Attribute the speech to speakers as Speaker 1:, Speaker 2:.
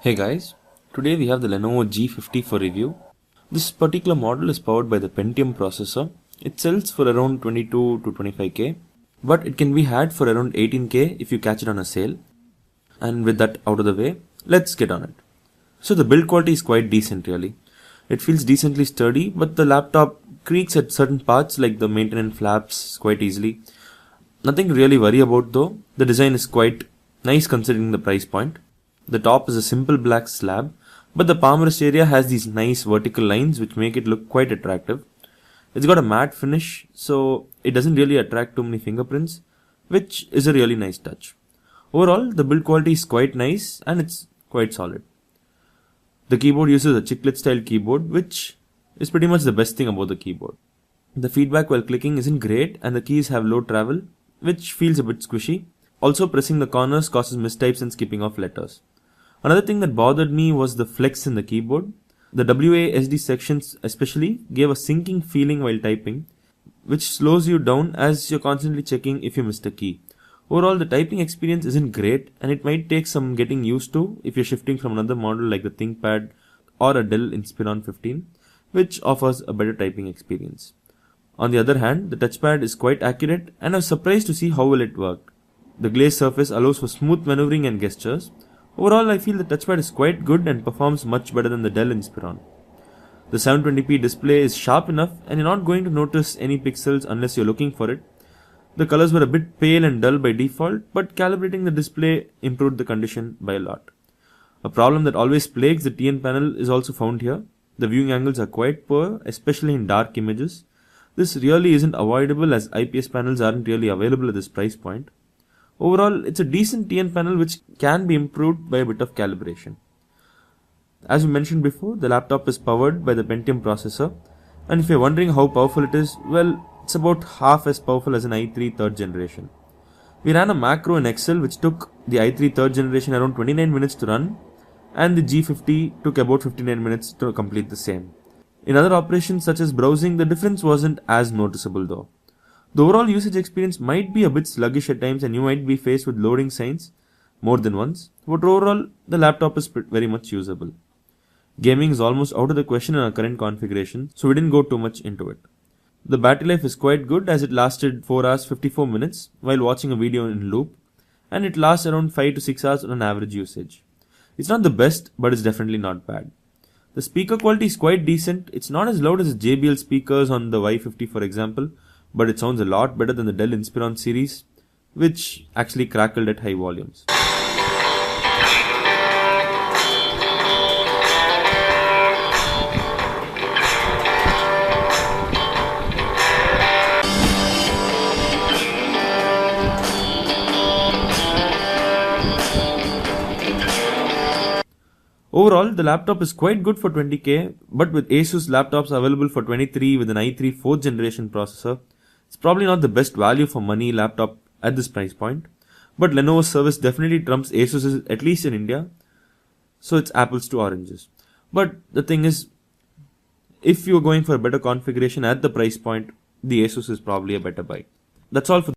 Speaker 1: Hey guys, today we have the Lenovo G50 for review. This particular model is powered by the Pentium processor. It sells for around 22 to 25k, but it can be had for around 18k if you catch it on a sale. And with that out of the way, let's get on it. So the build quality is quite decent really. It feels decently sturdy, but the laptop creaks at certain parts like the maintenance flaps quite easily. Nothing to really worry about though. The design is quite nice considering the price point. The top is a simple black slab, but the palm rest area has these nice vertical lines which make it look quite attractive. It's got a matte finish, so it doesn't really attract too many fingerprints, which is a really nice touch. Overall, the build quality is quite nice and it's quite solid. The keyboard uses a chiclet style keyboard, which is pretty much the best thing about the keyboard. The feedback while clicking isn't great and the keys have low travel, which feels a bit squishy. Also, pressing the corners causes mistypes and skipping off letters. Another thing that bothered me was the flex in the keyboard. The WASD sections especially gave a sinking feeling while typing, which slows you down as you're constantly checking if you missed a key. Overall, the typing experience isn't great and it might take some getting used to if you're shifting from another model like the ThinkPad or a Dell Inspiron 15, which offers a better typing experience. On the other hand, the touchpad is quite accurate and I was surprised to see how well it worked. The glazed surface allows for smooth maneuvering and gestures. Overall, I feel the touchpad is quite good and performs much better than the Dell Inspiron. The 720p display is sharp enough and you're not going to notice any pixels unless you're looking for it. The colors were a bit pale and dull by default, but calibrating the display improved the condition by a lot. A problem that always plagues the TN panel is also found here. The viewing angles are quite poor, especially in dark images. This really isn't avoidable as IPS panels aren't really available at this price point. Overall, it's a decent TN panel which can be improved by a bit of calibration. As we mentioned before, the laptop is powered by the Pentium processor, and if you're wondering how powerful it is, well, it's about half as powerful as an i3 3rd generation. We ran a macro in Excel which took the i3 3rd generation around 29 minutes to run, and the G50 took about 59 minutes to complete the same. In other operations such as browsing, the difference wasn't as noticeable though. The overall usage experience might be a bit sluggish at times and you might be faced with loading signs more than once, but overall the laptop is very much usable. Gaming is almost out of the question in our current configuration, so we didn't go too much into it. The battery life is quite good as it lasted 4 hours 54 minutes while watching a video in loop, and it lasts around 5 to 6 hours on an average usage. It's not the best, but it's definitely not bad. The speaker quality is quite decent. It's not as loud as the JBL speakers on the Y50 for example, but it sounds a lot better than the Dell Inspiron series, which actually crackled at high volumes. Overall, the laptop is quite good for 20k, but with Asus laptops available for 23 with an i3 4th generation processor, it's probably not the best value for money laptop at this price point. But Lenovo's service definitely trumps Asus's, at least in India, so it's apples to oranges. But the thing is, if you're going for a better configuration at the price point, the Asus is probably a better buy. That's all for